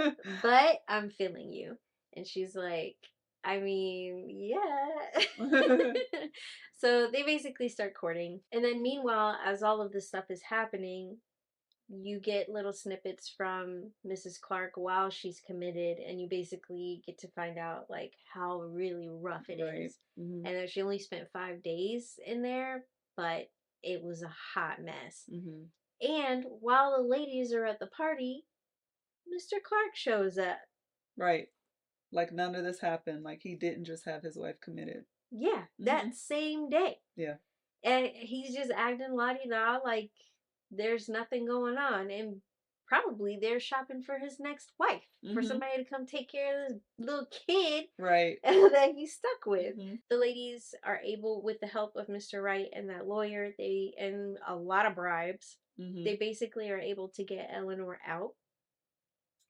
but I'm feeling you. And she's like, I mean, yeah. So they basically start courting. And then meanwhile, as all of this stuff is happening, you get little snippets from Mrs. Clark while she's committed, and you basically get to find out like how really rough it Right. is. Mm-hmm. And that she only spent 5 days in there, but it was a hot mess. Mm-hmm. And while the ladies are at the party, Mr. Clark shows up. Right. Like none of this happened. Like he didn't just have his wife committed. Yeah, Mm-hmm. that same day. Yeah. And he's just acting la-di-da like there's nothing going on. And probably they're shopping for his next wife, for Mm-hmm. somebody to come take care of this little kid Right. that he's stuck with. Mm-hmm. The ladies are able, with the help of Mr. Wright and that lawyer, and a lot of bribes, Mm-hmm. they basically are able to get Eleanor out.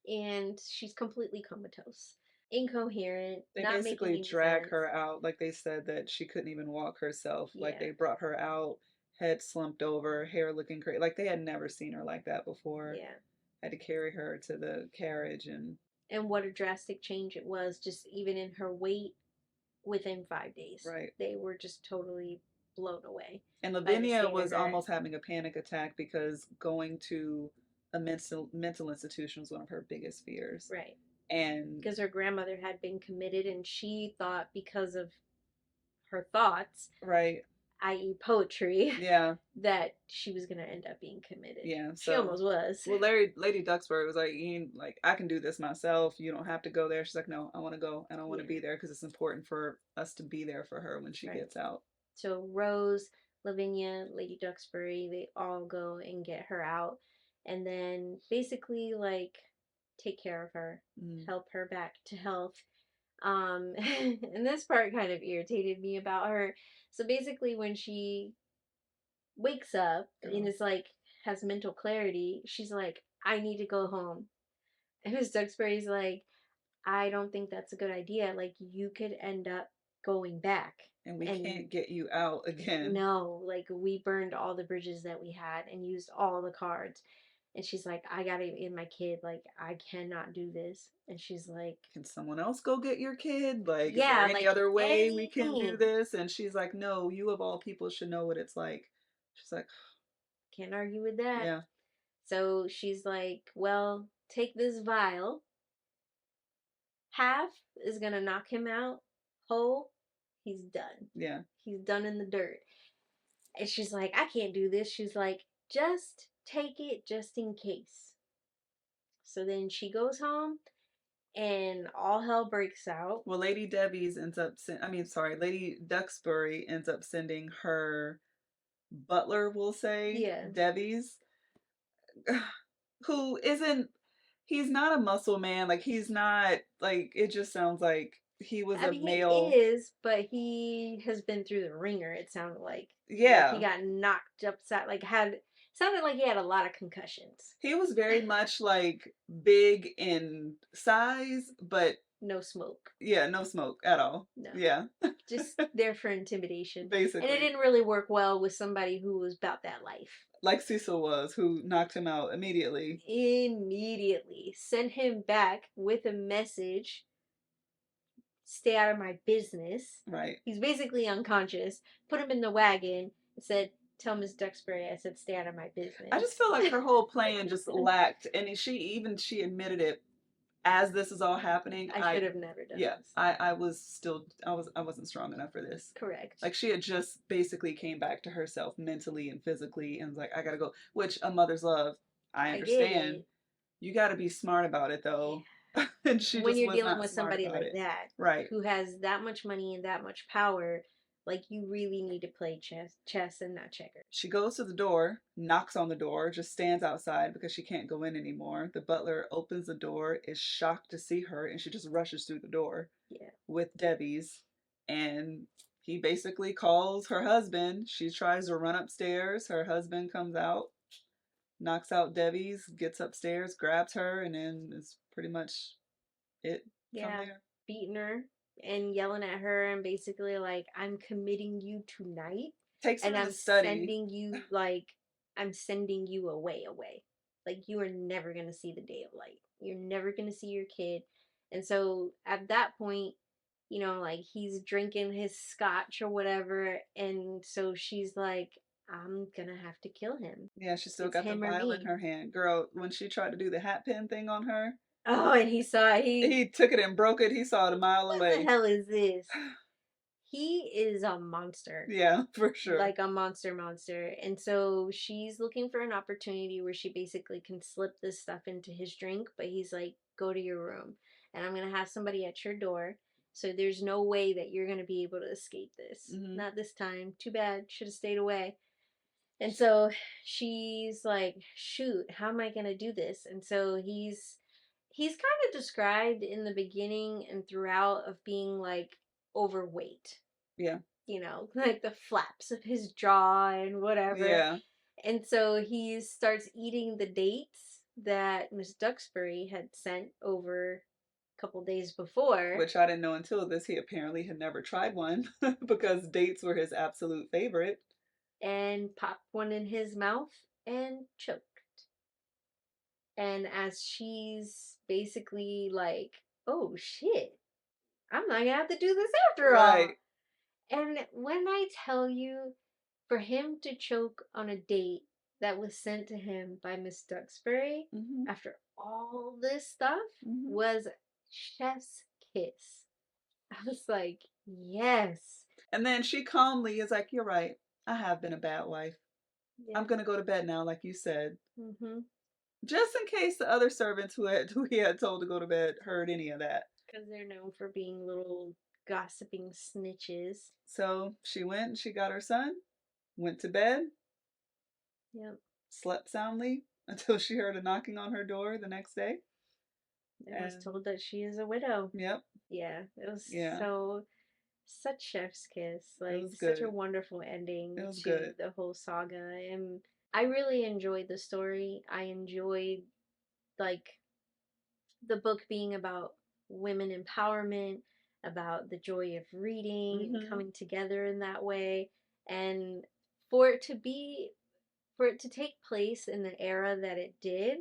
And she's completely comatose, incoherent, They not making basically any drag sense. her out. Like they said that she couldn't even walk herself. Like Yeah, they brought her out, head slumped over, hair looking crazy. Like they had never seen her like that before. yeah. Had to carry her to the carriage and And what a drastic change it was, just even in her weight within 5 days. right. They were just totally blown away And by the Lavinia state of was her. almost having a panic attack because going to a mental institution was one of her biggest fears. Right. And Because her grandmother had been committed, and she thought because of her thoughts, right. i.e., poetry, Yeah. that she was going to end up being committed. Yeah. She So almost was. well Lady Duxbury was like, Ian, like I can do this myself. You don't have to go there. She's like, no, I want to go and I want to Yeah. be there because it's important for us to be there for her when she Right. gets out. So Rose, Lavinia, Lady Duxbury, they all go and get her out, and then basically like take care of her, Mm. help her back to health. And this part kind of irritated me about her. So basically, when she wakes up and Girl. is like has mental clarity, she's like, "I need to go home." And Miss Duxbury's like, "I don't think that's a good idea. Like, you could end up going back." And we And can't get you out again. no, like we burned all the bridges that we had and used all the cards. And she's like, I gotta get my kid. Like, I cannot do this. And she's like, Can someone else go get your kid? Like, is there yeah, any like other way we can do anything. this? And she's like, no, you of all people should know what it's like. She's like, Can't argue with that. yeah, So she's like, well, take this vial. Half is gonna knock him out. Whole, he's done. yeah. He's done in the dirt. And she's like, I can't do this. She's like, just take it just in case. So then she goes home and all hell breaks out. Well, Lady Duxbury ends up sending her butler, we'll say, Yeah. Debbie's, who isn't, he's not a muscle man. Like, he's not, like, it just sounds like he was I a mean, he male. is, but he has been through the ringer, it sounded like. Like he Yeah. got knocked upside, like sounded like he had a lot of concussions. He was very much like big in size, but No smoke. yeah, no smoke at all. No. Yeah, Just there for intimidation. And it basically. didn't really work well with somebody who was about that life. Like Cecil was, who knocked him out immediately. Immediately sent him back with a message, stay out of my business. Right. He's basically unconscious. Put him in the wagon and said, tell Miss Duxbury I said stay out of my business. I just feel like her whole plan just lacked, and she admitted it as this is all happening. I should have never done this. I wasn't strong enough for this. Correct. Like she had just basically came back to herself mentally and physically and was like, I gotta go. Which a mother's love, I understand. You gotta be smart about it though. And she when just you're was dealing not with smart somebody about like it. that, Right. who has that much money and that much power, Like you really need to play chess and not checkers. She goes to the door, knocks on the door, just stands outside because she can't go in anymore. The butler opens the door, is shocked to see her, and she just rushes through the door Yeah. with Debbie's. And he basically calls her husband. She tries to run upstairs. Her husband comes out, knocks out Debbie's, gets upstairs, grabs her, and then is pretty much it from Yeah, there. beating her and yelling at her and basically like, I'm committing you tonight Takes her and to the study. I'm sending you away. Like you are never gonna see the day of light. You're never gonna see your kid. And so at that point, like he's drinking his scotch or whatever, and so she's like, I'm gonna have to kill him. Yeah, she still It's got the him or vial in me. her hand. Girl, when she tried to do the hat pin thing on her, Oh, and he saw it. he took it and broke it. He saw it a mile What the away. hell is this? He is a monster, Yeah, for sure. like a monster. And so she's looking for an opportunity where she basically can slip this stuff into his drink, but he's like, go to your room and I'm going to have somebody at your door. So there's no way that you're going to be able to escape this. Hmm. Not this time. Too bad. Should have stayed away. And so she's like, shoot, how am I going to do this? And so he's kind of described in the beginning and throughout of being like overweight, Yeah, like the flaps of his jaw and whatever. yeah. And so he starts eating the dates that Miss Duxbury had sent over a couple days before Which I didn't know until this. He apparently had never tried one because dates were his absolute favorite. and popped one in his mouth and choked. And as she's basically like, oh shit, I'm not gonna have to do this after all. Right. And when I tell you, for him to choke on a date that was sent to him by Miss Duxbury Hmm. after all this stuff Hmm. was chef's kiss. I was like, yes. And then she calmly is like, "You're right. I have been a bad wife. I'm Yeah. gonna go to bed now, like you said." Mm-hmm. Just in case the other servants who he had told to go to bed heard any of that. Because they're known for being little gossiping snitches. So she went, she got her son, went to bed, Yep. slept soundly until she heard a knocking on her door the next day. And was And told that she is a widow. yep, Yeah. It was yeah, such chef's kiss. it Like was such a good. wonderful It ending was to good. the whole saga. And I really enjoyed the story. I enjoyed like the book being about women empowerment, about the joy of reading and Hmm. coming together in that way. And for it to be for it to take place in the era that it did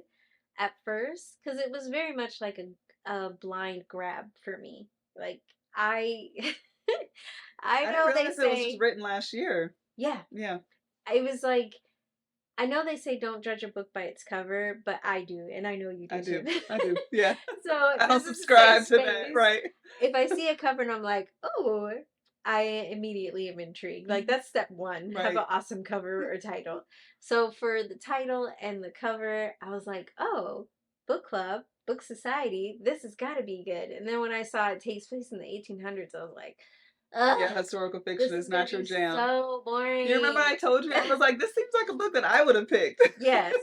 at first, because it was very much like a blind grab for me. Like I I I didn't know they realize it was just say, written last year. yeah, Yeah, I was like, I know they say don't judge a book by its cover, but I do, and I know you I do too. do. I do. Yeah. So I'll this is a safe subscribe to that, space. right? If I see a cover and I'm like, oh, I immediately am intrigued. Like Hmm. that's step one. Have Right. an awesome cover or title. So for the title and the cover, I was like, oh, book club, book society. This has got to be good. And then when I saw it takes place in the 1800s, I was like, ugh, Yeah, historical fiction this is is gonna not your be jam. so You remember boring. I told you I was like, this seems like a book that I would have picked. Yes.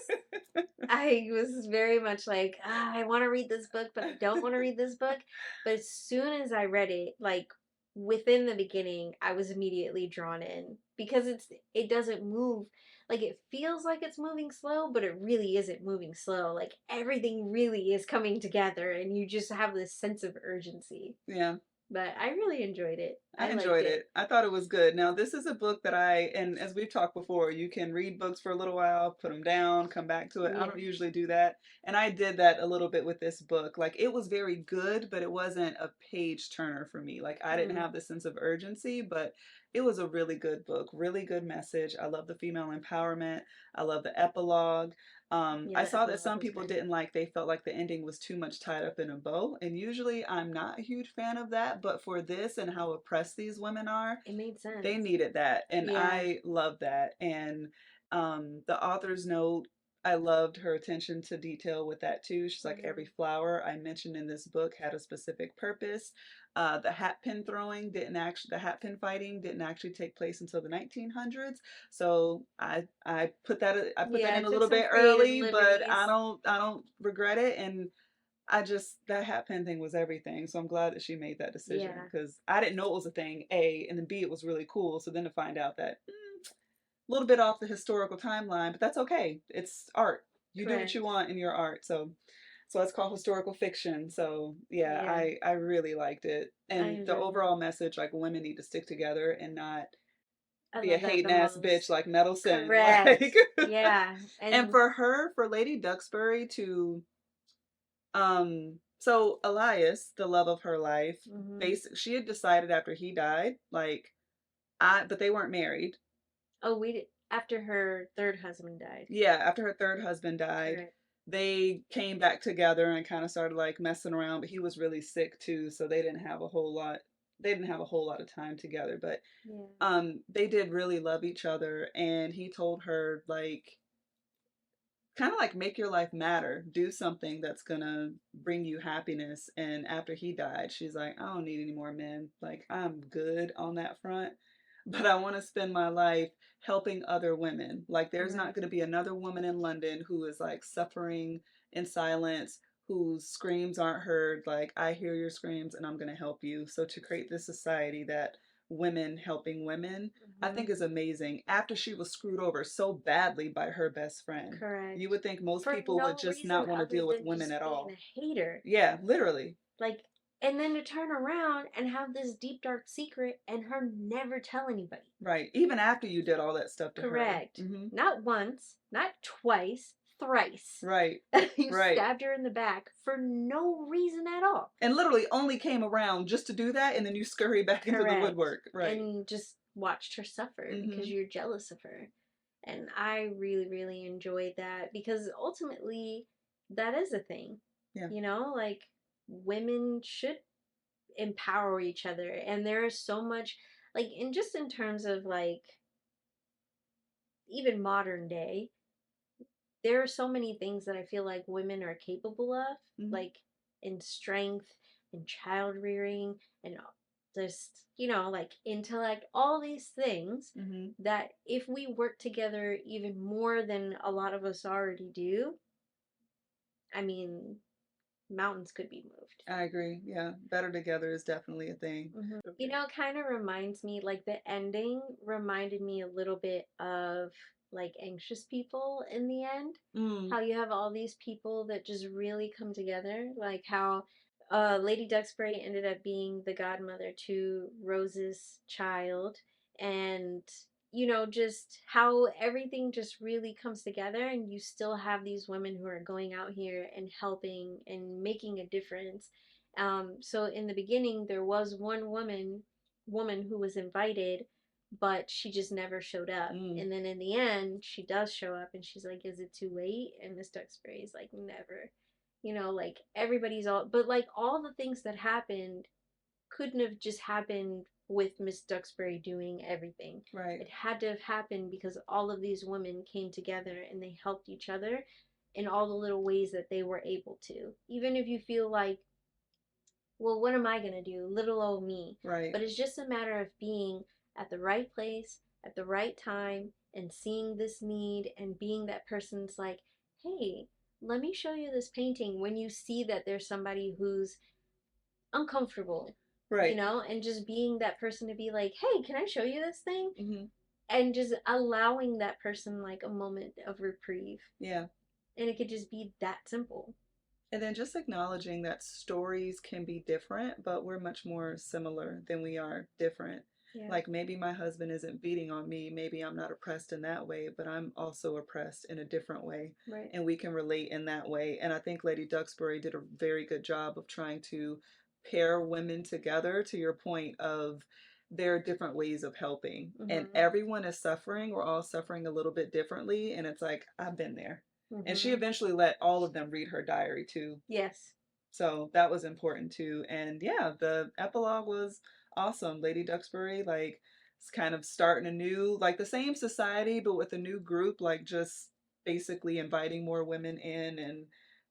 I was very much like, I want to read this book, but I don't want to read this book. But as soon as I read it, like within the beginning, I was immediately drawn in because it doesn't move. Like it feels like it's moving slow, but it really isn't moving slow. Like everything really is coming together and you just have this sense of urgency. Yeah. But I really enjoyed it. I I liked enjoyed it. it. I thought it was good. Now, this is a book that and as we've talked before, you can read books for a little while, put them down, come back to it. I Yeah. don't usually do that. And I did that a little bit with this book. Like, it was very good, but it wasn't a page turner for me. Like, I didn't Mm. have the sense of urgency, but it was a really good book, really good message. I love the female empowerment. I love the epilogue. Yeah, I the saw that epilogue some was people good. didn't like, they felt like the ending was too much tied up in a bow. And usually I'm not a huge fan of that. But for this and how oppressed these women are, It made they sense. needed that. And Yeah. I love that. And the author's note, I loved her attention to detail with that too. She's like, every Hmm. flower I mentioned in this book had a specific purpose. The hat pin throwing didn't actually, the hat pin fighting didn't actually take place until the 1900s. So I put that Yeah, in it a took little some bit creative early, but liberties. I don't regret it. And I just, that hat pin thing was everything. So I'm glad that she made that decision Yeah, because I didn't know it was a thing, A, and then B, it was really cool. So then to find out that a little bit off the historical timeline, but that's okay. It's art. You do what you correct. want in your art. So it's called historical fiction. So yeah, Yeah, I really liked it. I And the enjoyed that. overall message, like women need to stick together and not I be a love that the hating ass bitch most. like Meddleson. Like Correct. Yeah, and and for her, for Lady Duxbury to so Elias, the love of her life, hmm. basically she had decided after he died, like I but they weren't married. Oh, after her third husband died. Yeah, after her third husband died, Correct. they came back together and kind of started like messing around, but he was really sick too, so they didn't have a whole lot of time together, but Yeah. they did really love each other and he told her like kind of like make your life matter, do something that's gonna bring you happiness. And after he died, she's like, I don't need any more men, like I'm good on that front, but I want to spend my life helping other women. Like there's not Right. going to be another woman in London who is like suffering in silence, whose screams aren't heard. Like I hear your screams and I'm going to help you. So to create this society that women helping women, I Hmm. think is amazing. After she was screwed over so badly by her best friend, you Correct. would think most For people would no just reason not want to other deal with than women just at being all. a hater. Yeah, literally. Like, and then to turn around and have this deep dark secret and her never tell anybody. Right. Even after you did all that stuff to her. Correct. Not once, not twice, thrice. Right. You Right. stabbed her in the back for no reason at all. And literally only came around just to do that and then you scurry back into the Correct. woodwork. Right. And just watched her suffer because Mm-hmm. you're jealous of her. And I really, really enjoyed that because ultimately that is a thing. Yeah. You know, like women should empower each other. And there is so much, like, in just in terms of like even modern day, there are so many things that I feel like women are capable of, Mm-hmm. like in strength, in child rearing, and just, like intellect, all these things Mm-hmm. that if we work together even more than a lot of us already do, I mean, mountains could be moved. I agree. Yeah. Better together is definitely a thing. Okay. It kind of reminds me, like the ending reminded me a little bit of like Anxious People in the end. Mm. How you have all these people that just really come together, like how Lady Duxbury ended up being the godmother to Rose's child, and just how everything just really comes together, and you still have these women who are going out here and helping and making a difference. So in the beginning, there was one woman who was invited, but she just never showed up. Mm. And then in the end, she does show up, and she's like, "Is it too late?" And Miss Duxbury's like, "Never." Like everybody's all, but like all the things that happened couldn't have just happened with Miss Duxbury doing everything. Right. It had to have happened because all of these women came together and they helped each other in all the little ways that they were able to. Even if you feel like, well, what am I going to do? Little old me. Right. But it's just a matter of being at the right place at the right time and seeing this need and being that person's like, hey, let me show you this painting when you see that there's somebody who's uncomfortable, Right. and just being that person to be like, hey, can I show you this thing? Mm-hmm. And just allowing that person like a moment of reprieve. Yeah. And it could just be that simple. And then just acknowledging that stories can be different, but we're much more similar than we are different. Yeah. Like maybe my husband isn't beating on me, maybe I'm not oppressed in that way, but I'm also oppressed in a different way. Right. And we can relate in that way. And I think Lady Duxbury did a very good job of trying to pair women together to your point of there are different ways of helping. And Mm-hmm. everyone is suffering. We're all suffering a little bit differently. And it's like, I've been there. And she Mm-hmm. eventually let all of them read her diary too. Yes. So that was important too. And yeah, the epilogue was awesome. Lady Duxbury, like, it's kind of starting a new, like the same society, but with a new group, like just basically inviting more women in and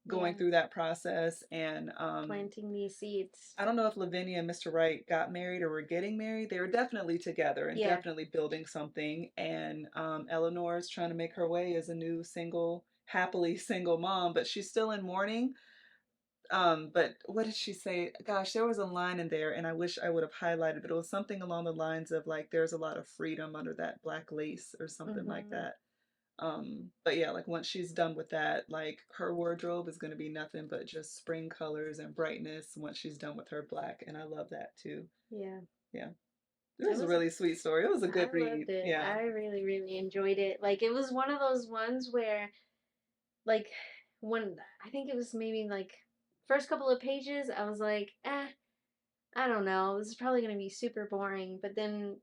going Yeah. through that process. And Planting these seeds. I don't know if Lavinia and Mr. Wright got married or were getting married. They were definitely together and Yeah. definitely building something. And Eleanor's trying to make her way as a new single, happily single mom, but she's still in mourning. But what did she say? Gosh, there was a line in there, and I wish I would have highlighted, but it was something along the lines of like, "There's a lot of freedom under that black lace," or something like Mm-hmm. that. But yeah, like once she's done with that, like her wardrobe is going to be nothing but just spring colors and brightness once she's done with her black, and I love that too. Yeah. Yeah, it It was a was really sweet story. It was a good I loved read. it. Yeah, I really, really enjoyed it. Like it was one of those ones where like when I think it was maybe like first couple of pages, I was like, I don't know, this is probably gonna be super boring. But then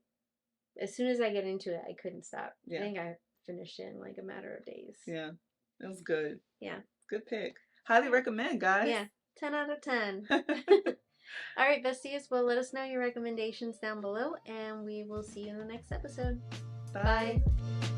as soon as I get into it, I couldn't stop. I yeah, think I finished it in like a matter of days. yeah. It was good. Yeah. Good pick. Highly recommend, guys. Yeah. 10 out of 10. All right, besties. Well, let us know your recommendations down below, and we will see you in the next episode. Bye. Bye.